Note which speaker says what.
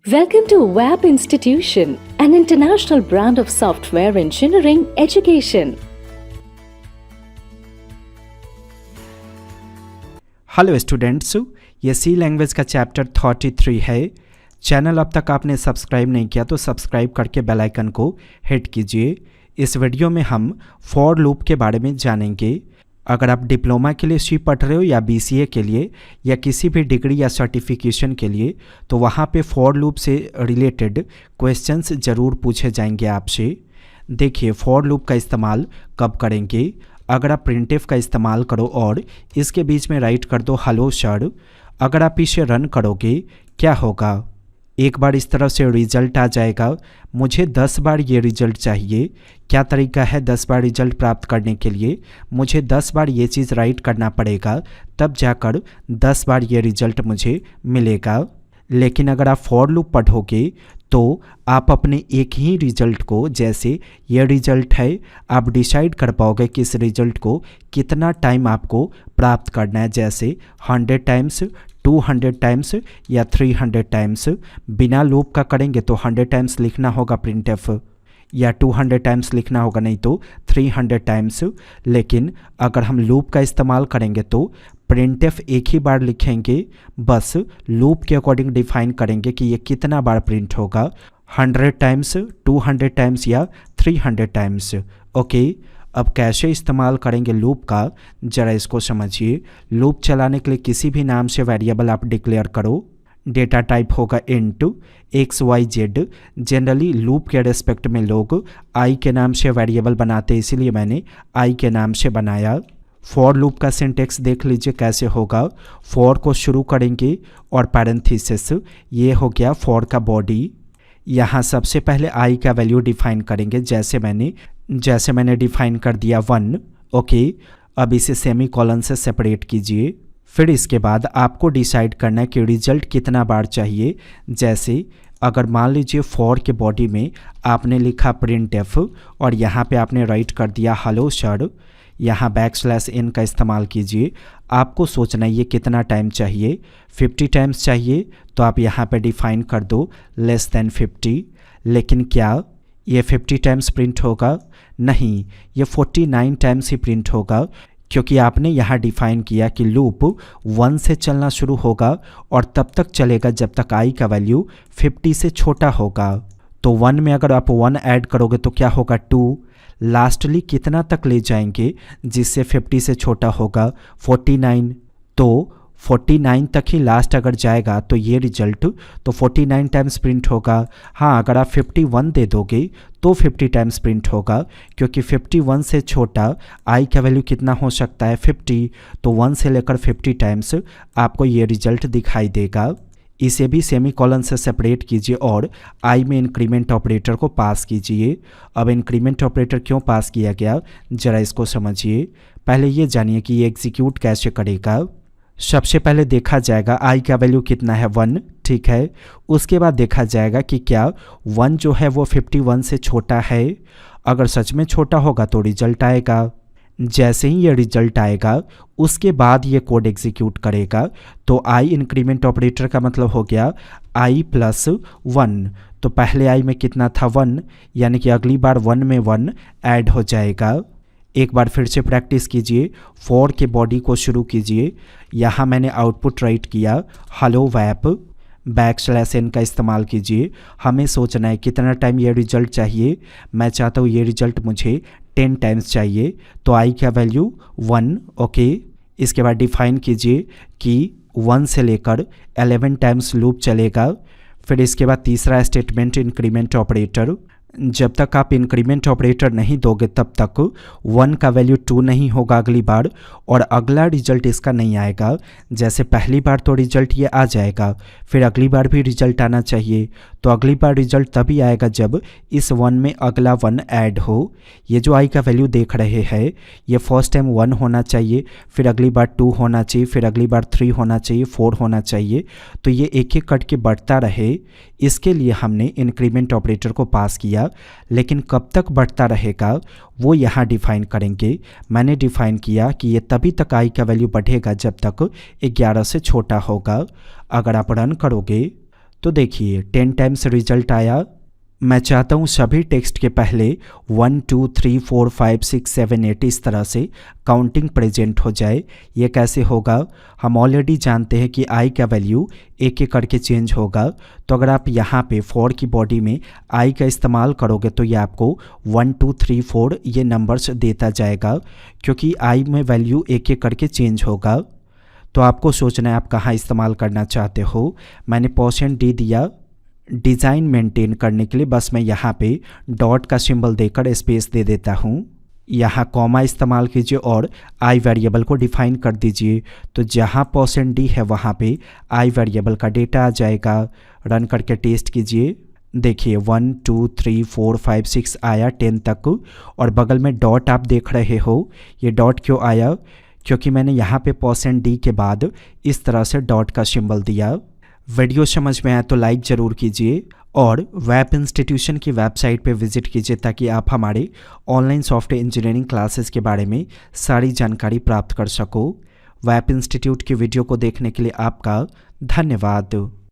Speaker 1: Welcome to WAP Institution, an international brand of software engineering education.
Speaker 2: Hello students, ये सी language का chapter 33 है। Channel अब तक आपने सब्सक्राइब नहीं किया तो सब्सक्राइब करके बेल आइकन को हिट कीजिए। इस वीडियो में हम फॉर लूप के बारे में जानेंगे। अगर आप डिप्लोमा के लिए सी पढ़ रहे हो या बीसीए के लिए या किसी भी डिग्री या सर्टिफिकेशन के लिए, तो वहाँ पे फॉर लूप से रिलेटेड क्वेश्चंस ज़रूर पूछे जाएंगे आपसे। देखिए, फॉर लूप का इस्तेमाल कब करेंगे। अगर आप प्रिंटफ का इस्तेमाल करो और इसके बीच में राइट कर दो हेलो सर, अगर आप इसे रन करोगे क्या होगा, एक बार इस तरफ से रिजल्ट आ जाएगा। मुझे 10 बार ये रिजल्ट चाहिए। क्या तरीका है 10 बार रिजल्ट प्राप्त करने के लिए? मुझे 10 बार ये चीज़ राइट करना पड़ेगा, तब जाकर 10 बार ये रिजल्ट मुझे मिलेगा। लेकिन अगर आप फॉर लूप पढ़ोगे तो आप अपने एक ही रिजल्ट को, जैसे ये रिजल्ट है, आप डिसाइड कर पाओगे कि इस रिजल्ट को कितना टाइम आपको प्राप्त करना है, जैसे 100 टाइम्स, 200 टाइम्स या 300 टाइम्स। बिना लूप का करेंगे तो 100 टाइम्स लिखना होगा प्रिंटफ, या 200 टाइम्स लिखना होगा, नहीं तो 300 टाइम्स। लेकिन अगर हम लूप का इस्तेमाल करेंगे तो प्रिंटफ एक ही बार लिखेंगे, बस लूप के अकॉर्डिंग डिफाइन करेंगे कि ये कितना बार प्रिंट होगा, 100 टाइम्स, 200 टाइम्स या 300 टाइम्स। ओके, अब कैसे इस्तेमाल करेंगे लूप का, ज़रा इसको समझिए। लूप चलाने के लिए किसी भी नाम से वेरिएबल आप डिक्लेयर करो। डेटा टाइप होगा इंट XYZ। जनरली लूप के रेस्पेक्ट में लोग आई के नाम से वेरिएबल बनाते हैं, इसीलिए मैंने आई के नाम से बनाया। फॉर लूप का सिंटेक्स देख लीजिए कैसे होगा। फॉर को शुरू करेंगे और पैरेंथेसिस, ये हो गया फॉर का बॉडी। यहाँ सबसे पहले आई का वैल्यू डिफाइन करेंगे, जैसे मैंने डिफाइन कर दिया 1। ओके, अब इसे सेमी कॉलन से सेपरेट कीजिए। फिर इसके बाद आपको डिसाइड करना है कि रिजल्ट कितना बार चाहिए। जैसे अगर मान लीजिए फॉर के बॉडी में आपने लिखा प्रिंटफ और यहाँ पे आपने राइट कर दिया हेलो सर, यहाँ \n का इस्तेमाल कीजिए। आपको सोचना है ये कितना टाइम चाहिए। 50 टाइम्स चाहिए तो आप यहाँ पे डिफाइन कर दो <50। लेकिन क्या ये 50 टाइम्स प्रिंट होगा? नहीं, ये 49 टाइम्स ही प्रिंट होगा, क्योंकि आपने यहाँ डिफाइन किया कि लूप 1 से चलना शुरू होगा और तब तक चलेगा जब तक आई का वैल्यू 50 से छोटा होगा। तो 1 में अगर आप 1 ऐड करोगे तो क्या होगा 2। लास्टली कितना तक ले जाएंगे जिससे 50 से छोटा होगा 49। तो 49 तक ही लास्ट अगर जाएगा तो ये रिजल्ट तो 49 टाइम्स प्रिंट होगा। हाँ, अगर आप 51 दे दोगे तो 50 टाइम्स प्रिंट होगा, क्योंकि 51 से छोटा आई का वैल्यू कितना हो सकता है 50। तो 1 से लेकर 50 टाइम्स आपको ये रिजल्ट दिखाई देगा। इसे भी सेमी कॉलन से सेपरेट कीजिए और आई में इंक्रीमेंट ऑपरेटर को पास कीजिए। अब इंक्रीमेंट ऑपरेटर क्यों पास किया गया, ज़रा इसको समझिए। पहले ये जानिए कि ये एग्जीक्यूट कैसे करेगा। सबसे पहले देखा जाएगा आई का वैल्यू कितना है 1, ठीक है। उसके बाद देखा जाएगा कि क्या 1 जो है वो 51 से छोटा है। अगर सच में छोटा होगा तो रिजल्ट आएगा। जैसे ही ये रिजल्ट आएगा उसके बाद ये कोड एग्जीक्यूट करेगा। तो आई इंक्रीमेंट ऑपरेटर का मतलब हो गया आई प्लस 1। तो पहले आई में कितना था 1, यानी कि अगली बार 1 में 1 ऐड हो जाएगा। एक बार फिर से प्रैक्टिस कीजिए। फॉर के बॉडी को शुरू कीजिए। यहाँ मैंने आउटपुट राइट किया हेलो वैप, \n का इस्तेमाल कीजिए। हमें सोचना है कितना टाइम ये रिजल्ट चाहिए। मैं चाहता हूँ ये रिजल्ट मुझे 10 टाइम्स चाहिए, तो आई का वैल्यू 1। ओके, इसके बाद डिफाइन कीजिए कि 1 से लेकर 11 टाइम्स लूप चलेगा। फिर इसके बाद तीसरा स्टेटमेंट इंक्रीमेंट ऑपरेटर। जब तक आप इंक्रीमेंट ऑपरेटर नहीं दोगे तब तक 1 का वैल्यू 2 नहीं होगा अगली बार, और अगला रिजल्ट इसका नहीं आएगा। जैसे पहली बार तो रिजल्ट ये आ जाएगा, फिर अगली बार भी रिजल्ट आना चाहिए। तो अगली बार रिजल्ट तभी आएगा जब इस 1 में अगला 1 ऐड हो। ये जो आई का वैल्यू देख रहे हैं, ये फर्स्ट टाइम 1 होना चाहिए, फिर अगली बार 2 होना चाहिए, फिर अगली बार 3 होना चाहिए, 4 होना चाहिए। तो ये एक एक करके बढ़ता रहे, इसके लिए हमने इंक्रीमेंट ऑपरेटर को पास किया। लेकिन कब तक बढ़ता रहेगा वो यहाँ डिफाइन करेंगे। मैंने डिफाइन किया कि ये तभी तक आई का वैल्यू बढ़ेगा जब तक 11 से छोटा होगा। अगर आप रन करोगे तो देखिए 10 टाइम्स रिजल्ट आया। मैं चाहता हूँ सभी टेक्स्ट के पहले 1 2 3 4 5 6 7 8 इस तरह से काउंटिंग प्रेजेंट हो जाए। ये कैसे होगा? हम ऑलरेडी जानते हैं कि आई का वैल्यू एक एक करके चेंज होगा। तो अगर आप यहाँ पे 4 की बॉडी में आई का इस्तेमाल करोगे तो ये आपको 1 2 3 4 ये नंबर्स देता जाएगा, क्योंकि आई में वैल्यू एक एक करके चेंज होगा। तो आपको सोचना है आप कहाँ इस्तेमाल करना चाहते हो। मैंने % डी दिया डिज़ाइन मेंटेन करने के लिए, बस मैं यहाँ पे डॉट का सिंबल देकर स्पेस दे देता हूँ। यहाँ कॉमा इस्तेमाल कीजिए और आई वेरिएबल को डिफाइन कर दीजिए। तो जहाँ % डी है वहाँ पे आई वेरिएबल का डेटा आ जाएगा। रन करके टेस्ट कीजिए। देखिए 1 2 3 4 5 6 आया 10 तक, और बगल में डॉट आप देख रहे हो। ये डॉट क्यों आया? क्योंकि मैंने यहाँ पे % डी के बाद इस तरह से डॉट का सिंबल दिया। वीडियो समझ में आया तो लाइक ज़रूर कीजिए और वेब इंस्टीट्यूशन की वेबसाइट पे विजिट कीजिए, ताकि आप हमारे ऑनलाइन सॉफ्टवेयर इंजीनियरिंग क्लासेस के बारे में सारी जानकारी प्राप्त कर सको। वेब इंस्टीट्यूट की वीडियो को देखने के लिए आपका धन्यवाद।